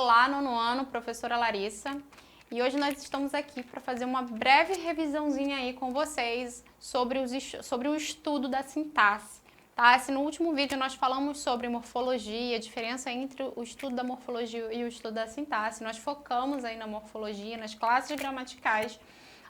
Olá, nono ano, professora Larissa. E hoje nós estamos aqui para fazer uma breve revisãozinha aí com vocês sobre o estudo da sintaxe. Tá? Se no último vídeo nós falamos sobre morfologia, a diferença entre o estudo da morfologia e o estudo da sintaxe, nós focamos aí na morfologia, nas classes gramaticais.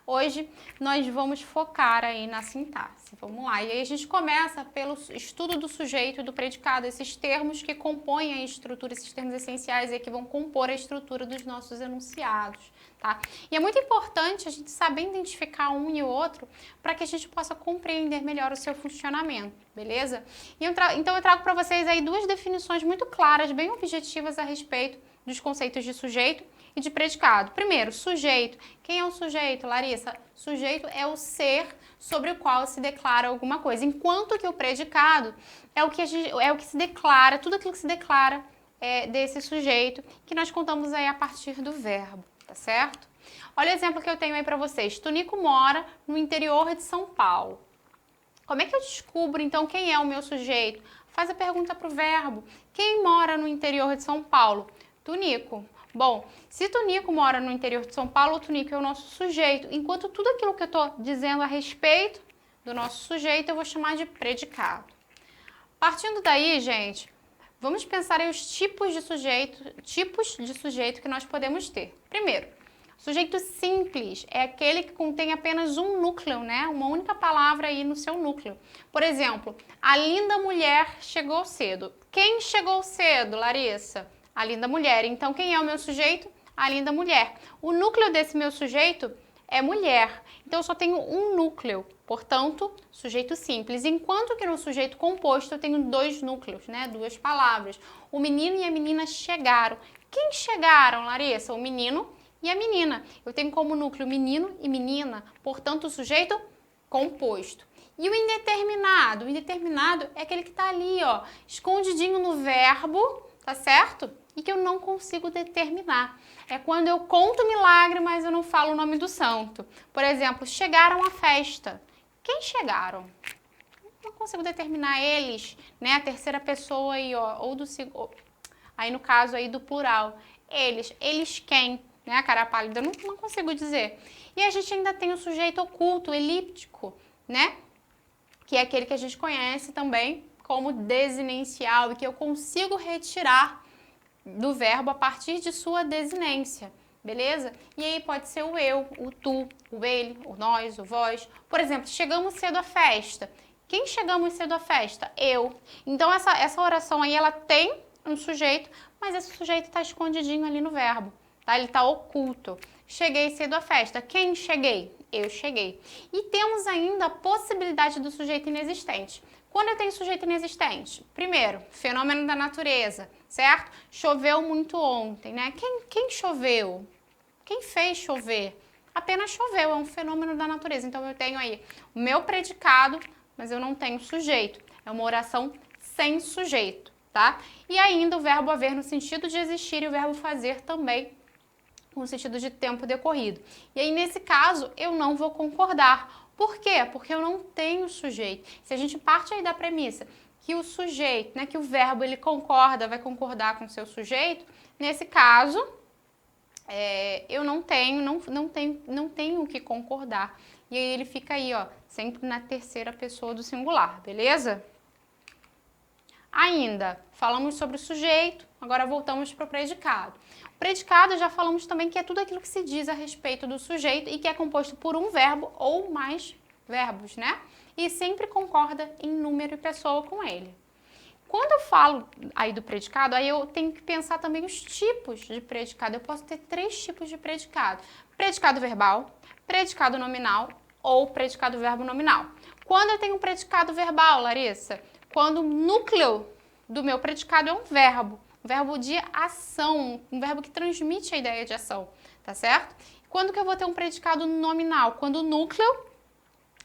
Hoje nós vamos focar aí na sintaxe. Vamos lá. E aí a gente começa pelo estudo do sujeito e do predicado, esses termos que compõem a estrutura, esses termos essenciais aí que vão compor a estrutura dos nossos enunciados, tá? E é muito importante a gente saber identificar um e o outro para que a gente possa compreender melhor o seu funcionamento, beleza? Então eu trago para vocês aí duas definições muito claras, bem objetivas a respeito dos conceitos de sujeito e de predicado. Primeiro, sujeito. Quem é o sujeito, Larissa? Sujeito é o ser sobre o qual se declara alguma coisa, enquanto que o predicado é o que se declara, tudo aquilo que se declara desse sujeito, que nós contamos aí a partir do verbo, tá certo? Olha o exemplo que eu tenho aí para vocês. Tunico mora no interior de São Paulo. Como é que eu descubro, então, quem é o meu sujeito? Faz a pergunta para o verbo. Quem mora no interior de São Paulo? Tunico. Bom, se Tunico mora no interior de São Paulo, o Tunico é o nosso sujeito, enquanto tudo aquilo que eu estou dizendo a respeito do nosso sujeito eu vou chamar de predicado. Partindo daí, gente, vamos pensar em os tipos de sujeito que nós podemos ter. Primeiro, sujeito simples é aquele que contém apenas um núcleo, né? Uma única palavra aí no seu núcleo. Por exemplo, a linda mulher chegou cedo. Quem chegou cedo, Larissa? A linda mulher. Então, quem é o meu sujeito? A linda mulher. O núcleo desse meu sujeito é mulher. Então, eu só tenho um núcleo. Portanto, sujeito simples. Enquanto que no sujeito composto eu tenho dois núcleos, né? Duas palavras. O menino e a menina chegaram. Quem chegaram, Larissa? O menino e a menina. Eu tenho como núcleo menino e menina. Portanto, o sujeito composto. E o indeterminado? O indeterminado é aquele que está ali, ó, escondidinho no verbo, tá certo? E que eu não consigo determinar. É quando eu conto milagre, mas eu não falo o nome do santo. Por exemplo, chegaram à festa. Quem chegaram? Não consigo determinar eles, né? A terceira pessoa aí, ó, ou do aí no caso aí do plural. Eles quem? Né? A cara pálida, eu não consigo dizer. E a gente ainda tem o sujeito oculto, elíptico, né? Que é aquele que a gente conhece também como desinencial e que eu consigo retirar do verbo a partir de sua desinência, beleza? E aí pode ser o eu, o tu, o ele, o nós, o vós. Por exemplo, chegamos cedo à festa. Quem chegamos cedo à festa? Eu. Então essa oração aí, ela tem um sujeito, mas esse sujeito está escondidinho ali no verbo, tá? Ele está oculto. Cheguei cedo à festa. Quem cheguei? Eu cheguei. E temos ainda a possibilidade do sujeito inexistente. Quando eu tenho sujeito inexistente? Primeiro, fenômeno da natureza, certo? Choveu muito ontem, né? Quem choveu? Quem fez chover? Apenas choveu, é um fenômeno da natureza. Então eu tenho aí o meu predicado, mas eu não tenho sujeito. É uma oração sem sujeito, tá? E ainda o verbo haver no sentido de existir e o verbo fazer também no sentido de tempo decorrido. E aí, nesse caso, eu não vou concordar. Por quê? Porque eu não tenho sujeito. Se a gente parte aí da premissa que o sujeito, né, que o verbo ele concorda, vai concordar com o seu sujeito, nesse caso, eu não tenho o que concordar. E aí ele fica aí, ó, sempre na terceira pessoa do singular, beleza? Ainda falamos sobre o sujeito, agora voltamos para o predicado. O predicado já falamos também que é tudo aquilo que se diz a respeito do sujeito e que é composto por um verbo ou mais verbos, né? E sempre concorda em número e pessoa com ele. Quando eu falo aí do predicado, aí eu tenho que pensar também os tipos de predicado. Eu posso ter três tipos de predicado. Predicado verbal, predicado nominal ou predicado verbo nominal. Quando eu tenho um predicado verbal, Larissa? Quando o núcleo do meu predicado é um verbo de ação, um verbo que transmite a ideia de ação, tá certo? Quando que eu vou ter um predicado nominal? Quando o núcleo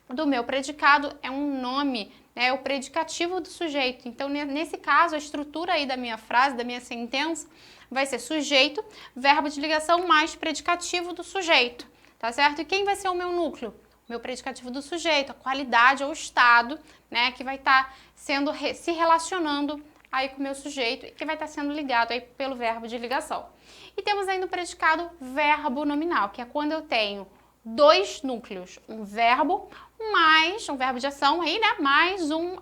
do meu predicado é um nome, né? É o predicativo do sujeito. Então, nesse caso, a estrutura aí da minha frase, da minha sentença, vai ser sujeito, verbo de ligação mais predicativo do sujeito, tá certo? E quem vai ser o meu núcleo? Meu predicativo do sujeito, a qualidade ou estado, né, que vai estar se relacionando aí com o meu sujeito, que vai estar sendo ligado aí pelo verbo de ligação. E temos ainda o predicado verbo nominal, que é quando eu tenho dois núcleos, um verbo de ação aí, né, mais um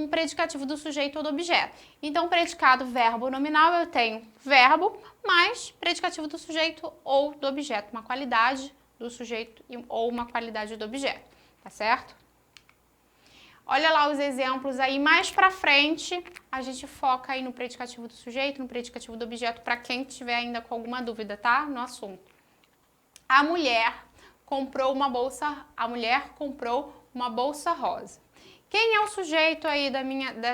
predicativo do sujeito ou do objeto. Então, predicado verbo nominal, eu tenho verbo mais predicativo do sujeito ou do objeto, uma qualidade do sujeito ou uma qualidade do objeto, tá certo? Olha lá os exemplos aí, mais pra frente a gente foca aí no predicativo do sujeito, no predicativo do objeto, para quem tiver ainda com alguma dúvida, tá? No assunto. A mulher comprou uma bolsa rosa. Quem é o sujeito aí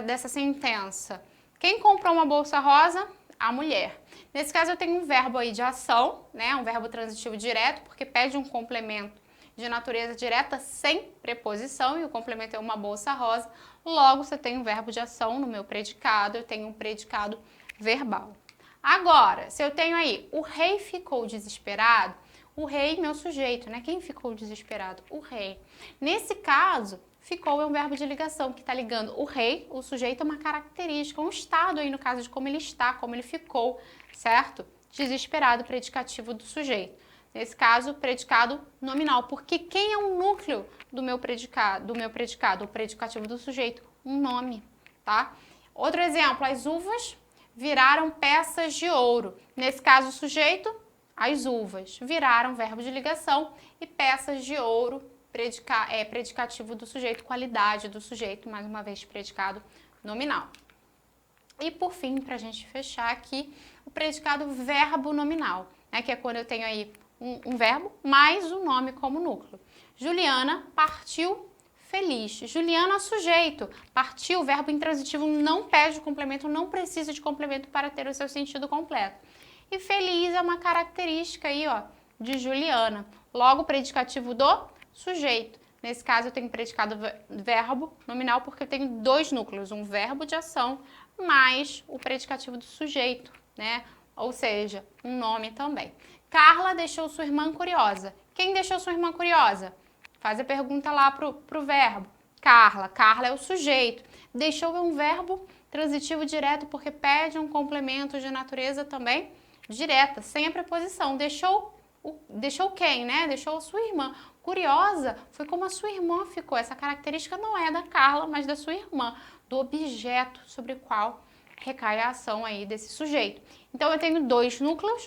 dessa sentença? Quem comprou uma bolsa rosa? A mulher. Nesse caso eu tenho um verbo aí de ação, né? Um verbo transitivo direto, porque pede um complemento de natureza direta sem preposição e o complemento é uma bolsa rosa. Logo, você tem um verbo de ação no meu predicado, eu tenho um predicado verbal. Agora, se eu tenho aí o rei ficou desesperado, o rei, meu sujeito, né? Quem ficou desesperado? O rei. Nesse caso, ficou é um verbo de ligação que está ligando o rei, o sujeito, é uma característica, um estado aí no caso de como ele está, como ele ficou, certo? Desesperado, predicativo do sujeito. Nesse caso, predicado nominal, porque quem é o núcleo do meu predicado, o predicativo do sujeito? Um nome, tá? Outro exemplo, as uvas viraram peças de ouro. Nesse caso, o sujeito, as uvas, viraram verbo de ligação e peças de ouro, predicativo do sujeito, qualidade do sujeito, mais uma vez, predicado nominal. E por fim, para a gente fechar aqui, o predicado verbo nominal, né, que é quando eu tenho aí um verbo mais um nome como núcleo. Juliana partiu feliz. Juliana, sujeito. Partiu, verbo intransitivo, não pede complemento, não precisa de complemento para ter o seu sentido completo. E feliz é uma característica aí, ó, de Juliana. Logo, predicativo do sujeito. Nesse caso, eu tenho predicado verbo nominal porque eu tenho dois núcleos, um verbo de ação mais o predicativo do sujeito, né? Ou seja, um nome também. Carla deixou sua irmã curiosa. Quem deixou sua irmã curiosa? Faz a pergunta lá pro verbo. Carla. Carla é o sujeito. Deixou é um verbo transitivo direto porque pede um complemento de natureza também direta, sem a preposição. Deixou quem, né? Deixou a sua irmã. Curiosa foi como a sua irmã ficou. Essa característica não é da Carla, mas da sua irmã, do objeto sobre o qual recai a ação aí desse sujeito. Então, eu tenho dois núcleos,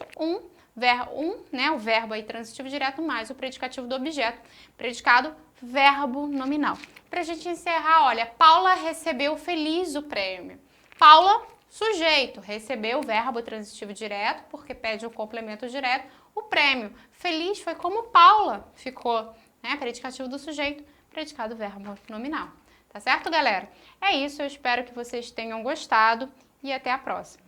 né, o verbo aí transitivo direto mais o predicativo do objeto, predicado verbo nominal. Pra gente encerrar, olha, Paula recebeu feliz o prêmio. Paula, sujeito, recebeu o verbo transitivo direto, porque pede o complemento direto, o prêmio. Feliz foi como Paula ficou, né, predicativo do sujeito, predicado verbo nominal. Tá certo, galera? É isso, eu espero que vocês tenham gostado e até a próxima.